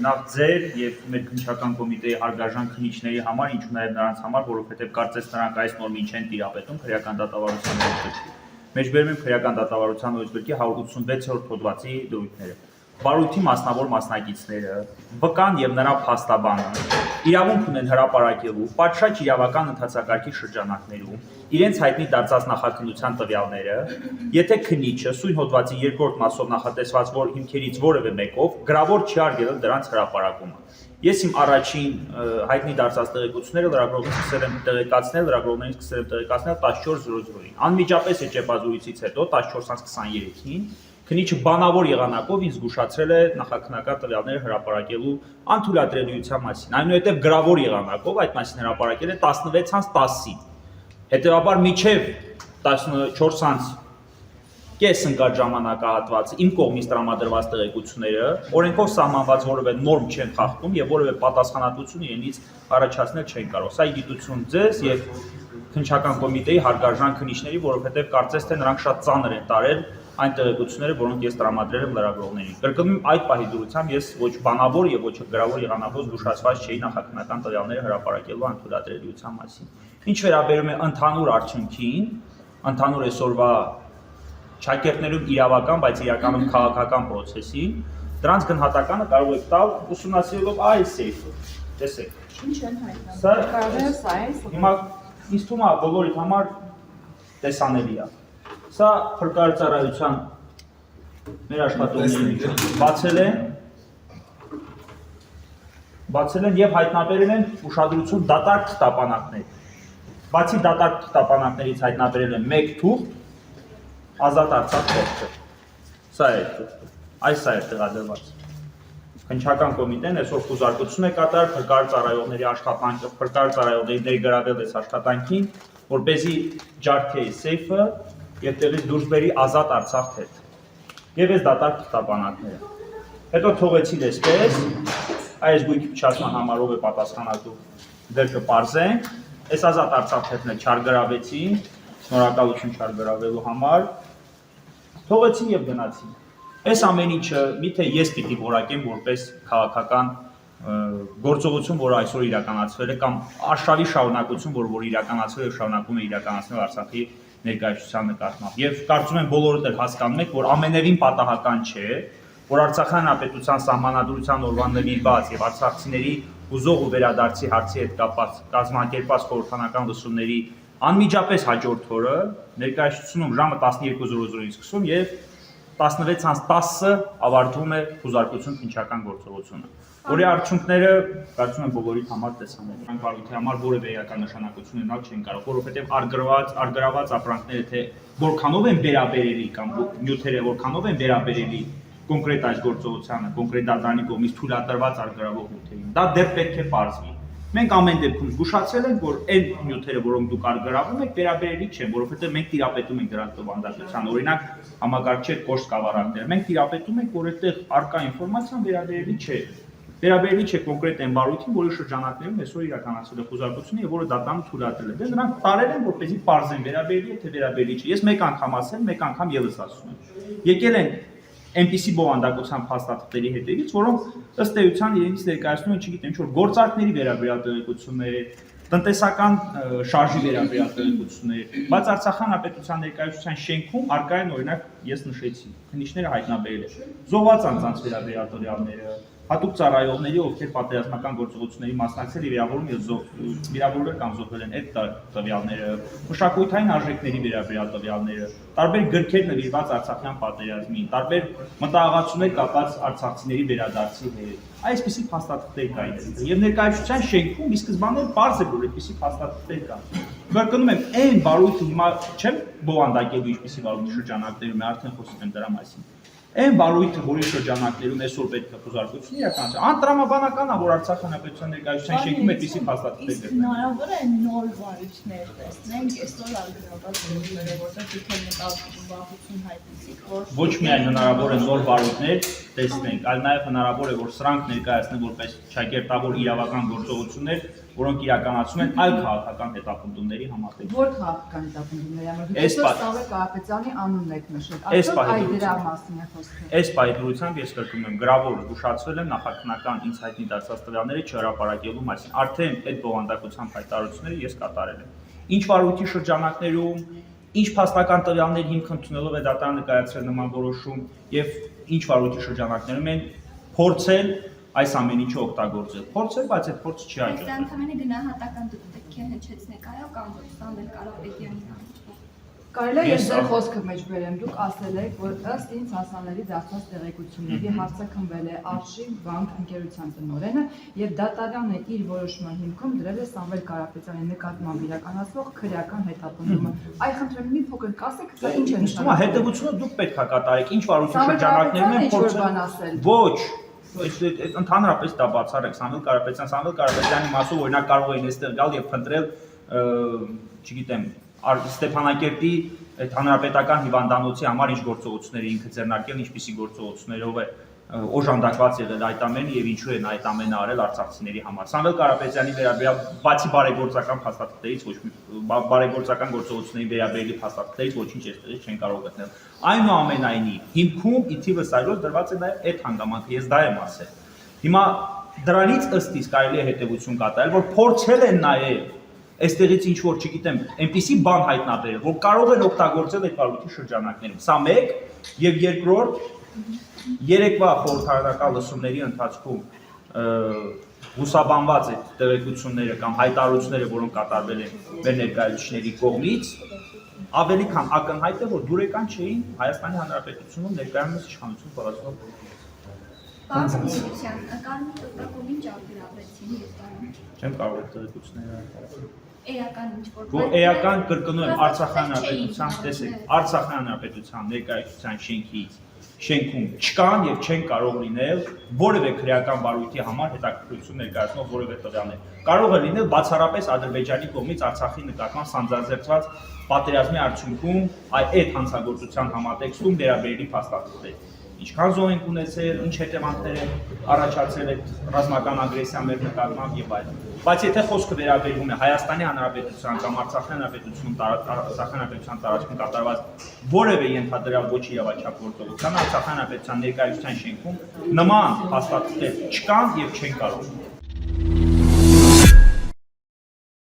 նախ ձեր եւ մեր քննչական կոմիտեի հարգարժան քննիչների համար, ինչու նաեւ նրանց համար, որովհետեւ կարծես նրանք այս նորմին չեն տիրապետում քրեական դատավարության օրենքի։ Մեջբերում եմ քրեական դատավարության օրենքի 186-րդ հոդվածի դրույթները։ Բարույթի մասնավոր մասնակիցները, վկան եւ նրա փաստաբանը իրավունք ունեն հրապարակելու պատշաճ իրավական ընթացակարգի շրջանակներում իրենց հայտնի դարձած նախաքննության տվյալները, եթե քննիչը սույն հոդվածի երկրորդ մասով նախատեսված հիմքերից որևէ մեկով գրավոր չի արգելել դրանց հրապարակումը։ Ես իմ առաջին հայտնի դարձած տեղեկությունները լրագրողներին սկսել եմ տեղեկացնել 14:00-ին։ Անմիջապես եջեպազրույցից հետո 14:23-ին քննիչը բանավոր եղանակով ինձ զգուշացրել է նախաքննական տվյալները հրապարակելու անթույլատրելիության մասին։ Այնուհետև գրավոր եղանակով այդ մասին հրապարակել է 16:10-ին։ Հետևաբար մինչև 14:30 ընկած ժամանակահատվածը իմ կողմից տրամադրված տեղեկությունները օրենքով սահմանված որևէ նորմ չեն խախտում եւ որևէ պատասխանատվություն իրենից առաջացնել չեն կարող։ Սա գիտություն ձեզ եւ քննչական կոմիտեի հարգարժան քննիչների, որովհետեւ կարծես թե նրանք շատ ծանր են տարել այն տեղեկությունները, որոնք ես տրամադրել եմ լրագրողներին։ Կրկնում եմ, այդ պահի դրությամբ ես ոչ բանավոր եւ ոչ գրավոր եղանակով զգուշացված չէի նախաքննական տվյալները հրապարակելու անթույլատրելիության մասին։ Ինչ վերաբերում է ընդհանուր արդյունքին, ընդհանուր այսօրվա ճակերտներում իրավական, բայց իրականում քաղաքական process-ին, դրանց գնահատականը կարող եք տալ ուսումնասիրելով այս սեյֆը։ Տեսեք։ Ինչ են հայտնաբերել։ Հիմա ինձ թվում է բոլորիդ համար տեսանելի է։ Սա փրկարարության մեր աշխատողների միջոցով բացել են եւ հայտնաբերել են ուշադրություն դատարկ թղթապանակներ։ Բացի դատարկ թղթապանակներից հայտնաբերել են 1 թուղթ ազատ Արցախ թերթը։ Սա է թուղթը։ Այս է տեղադրված։ Քննչական կոմիտեն այսօր խոզարկություն է կատարել փրկարարների աշխատանքը, փրկարարների ներգրավել այս աշխատանքին, որպեսզի ջարդի սեյֆը եւ տեղից դուրս բերի ազատ Արցախ թերթը։ Եվ այս դատարկ թղթապանակները։ Հետո թողեցին այսպես, այս գույքի փչացման համար ով է պատասխանատու, դեր կպարզենք, այս ազատ Արցախ թերթն էլ չարգրավեցին, շնորհակալություն չարգրավելու համար, թողեցին եւ գնացին։ Այս ամեն ինչը միթե ես պիտի որակեմ որպես քաղաքական գործողություն, որը այսօր իրականացվել է, կամ արշավի շարունակություն, որ իրականացվել է շարունակում է իրականացնել Արցախի ներկայացության նկատմամբ։ Եվ կարծում եմ բոլորդ էլ հասկանում եք, որ ամենևին պատահական չէ, որ Արցախյան հանրապետության սահմանադրության օրվան նվիրված եւ արցախցիների ուզող ու վերադարձի հարցի հետ կապված կազմակերպված խորհրդանական լսումների անմիջապես հաջորդ օրը ներկայացությունում ժամը 12:00-ից սկսում եւ 16:10-ը ավարտվում է խոզարկություն քննչական գործողությունը, որի արդյունքները կարծում եմ բոլորի համար տեսանելի են։ Բարույթի համար որևէ էական նշանակություն ունենալ չեն կարող, որովհետև արգրաված ապրանքները թե որքանով են վերաբերելի կամ նյութերը որքանով են վերաբերելի կոնկրետ այս գործողությանը, կոնկրետ դատարանի կողմից թույլատրված արգրավող նյութերին, դա դեռ պետք է պարզվի։ Մենք ամեն դեպքում զգուշացել ենք, որ այն նյութերը, որոնք դուք արգրավում եք, վերաբերելի չեն, որովհետև մենք տիրապետում ենք դրանց տվանդակությանը, օրինակ համակարգչեր կոշտ սկավառակները, մենք տիրապետում ենք, որ այդտեղ առկա ինֆորմացիան վերաբերելի չէ։ Վերաբերելի չէ կոնկրետ այն բարույթին, որի շրջանակներում այսօր իրականացվել է խոզարկությունը եւ որը դատարանը թույլատրել է։ Դե նրանք տարել են, որպեսզի պարզեն վերաբերելի է թե վերաբերելի չէ։ Ես մեկ անգամ ասել, մեկ անգամ եւս ասում եմ։ Եկել են այնպիսի բովանդակության փաստաթղթերի հետևից, որոնք ըստ էության իրենից ներկայացնում են, չգիտեմ, ինչ-որ գործարքների վերաբերյալ տեղեկություններ, տնտեսական շարժի վերաբերյալ տեղեկություններ, բայց Արցախյան հանրապետության ներկայացության շենքում առկա են օրինակ ես նշեցի, քննիչները հայտնաբերել են զոհված անձանց վերաբերյալ տվյալները, հատուկ ծառայողների, ովքեր պատերազմական գործողությունների մասնակցել եւ վիրավորվել կամ զոհվել են այդ տվյալները, մշակութային արժեքների վերաբերյալ տվյալները, տարբեր գրքեր նվիրված Արցախյան պատերազմին, տարբեր մտահղացումներ կապված արցախցիների վերադարձի հետ։ Այսպիսի փաստաթղթեր կային եւ ներկայացության շենքում ի սկզբանե բարձր որ այդպիսի փաստաթղթեր կան։ Կրկնում եմ, այն բարույթը հիմա չեմ բովանդակելու ինչպիսի բարույթի շրջանակներում է, արդեն խոսել եմ դրա մասին։ Այն բարույթը, որի շրջանակներում այսօր պետք է խոզարկություն իրականացնել, անտրամաբանական է, որ Արցախ հանրապետության ներկայացության շենքում այդպիսի փաստաթղթեր կան։ Հնարավոր է նոր բարույթներ տեսնենք այսօր արգելված գործերը, որտեղ դուք մտավախություն հայտնեցիք, որ ոչ միայն հնարավոր է նոր բարույթներ տեսնենք, այլ նաև հնարավոր է, որ սրանք ներկայացնեն որպես ճակերտավոր իրավական գործողություններ, որոնք իրականացում են այլ քաղաքական հետապնդումների համատեղ։ Որ քաղաքական հետապնդումների համար դուք Սաղե Կարապետյանի անունն եք նշել, արդյոք այդ դրա մասին է խոսքը։ Այս պայմանությամբ ես կրկնում եմ, գրավոր զգուշացվել եմ նախաքննական ինձ հայտնի դարձած տվյալները չհրապարակելու մասին։ Արդեն այդ բովանդակությամբ հայտարարությունները ես կատարել եմ։ Ինչ վարույթի շրջանակներում, ինչ փաստական տվյալների հիմք ընդունելով է դատարանը կայացրել նման որոշում եւ ինչ վարույթի շրջանակներում են փորձել այս ամեն ինչը օգտագործել։ Փորձել, բայց այդ փորձը չի Այս հաջողվել։ ընդհանրապես գնահատական դուք պետք է հնչեցնեք, այո, կամ ոչ Սամվել Կարապետյանի հանդիպում։ Կարելի է Ես ես ձեր ա- խոսքը մեջ բերեմ, դուք ասել եք, որ ըստ ինձ հասանելի դարձած տեղեկությունների հարցակնվել է Արշիվ բանկ ընկերության տնօրենը եւ դատարանը իր որոշման հիմքում դրել է Սամվել Կարապետյանի նկատմամբ իրականացվող քրեական հետապնդումը։ Այ խնդրեմ մի փոքր կասեք, դա ինչ է Ուսումա հետևությունը դուք պետք է կատարեք, ինչ վարույթի Սամվել շրջանակներում են Կարապետյանը ինչ-որ բան ասել։ Ոչ, ընդհանրապես դա բացառեք Սամվել Կարապետյանի մասով օրինակ կարող էին այստեղ գալ եւ փնտրել, չգիտեմ, Ստեփանակերտի այդ հանրապետական հիվանդանոցի համար ինչ գործողություններ ինքը ձեռնարկել, ինչպիսի գործողություններով է օժանդակված եղել այդ ամենը եւ ինչու են այդ ամենը արել արցախցիների համար։ Սամվել Կարապետյանի վերաբերյալ բացի բարեգործական փաստաթղթերից ոչ մի բարեգործական գործողությունների վերաբերյալ փաստաթղթերից ոչինչ այստեղից չեն կարող գտնել։ Այնուամենայնիվ, հիմքում ի թիվս այլոց դրված է նաեւ այդ հանգամանքը, ես դա եմ ասել։ Հիմա դրանից ըստ իս կարելի է հետևություն կատարել, որ փորձել են նաեւ այստեղից ինչ որ, չգիտեմ, այնպիսի բան հայտնաբերել, որ կարող են օգտագործել այդ վարույթի շրջանակներում։ Սա մեկ եւ երկրորդ երեկվա խորհրդարանական լսումների ընթացքում հուսաբանված այդ տեղեկությունները կամ հայտարարությունները, որոնք կատարվել են մեր ներկայացուցիչների կողմից, ավելի քան ակնհայտ է, որ դուրեկան չէին Հայաստանի Հանրապետությունում ներկայումս իշխանություն պարզող Պարոն Միլիցյան, Կարմիր տոկակով ինչ արտադրեցին եւ տանում։ չեմ կարող այդ տեղեկությունները հայտարարել։ Էական ինչ-որ։ Որ էական կրկնում եմ Արցախյան Հանրապետության, տեսեք, Արցախյան Հանրապետության ներկայացության շենքում չկան եւ չեն կարող լինել որևէ քրեական վարույթի համար հետաքրքրություն ներկայացնող որևէ տվյալներ։ Կարող է լինել բացառապես Ադրբեջանի կողմից Արցախի նկատմամբ սանձազերծված պատերազմի արդյունքում այդ հանցագործության համատեքստում վերաբերելի փաստաթղթեր։ Ինչքան զոհ են ունեցել, ինչ հետևանքներ են առաջացել այդ ռազմական ագրեսիա մեր նկատմամբ եւ այլն։ Բայց եթե խոսքը վերաբերվում է Հայաստանի Հանրապետության կամ Արցախյան Հանրապետության տարածքում կատարված որևէ ենթադրյալ ոչ իրավաչափ գործողության, Արցախյան Հանրապետության ներկայացության շենքում նման փաստաթղթեր չկան եւ չեն կարող։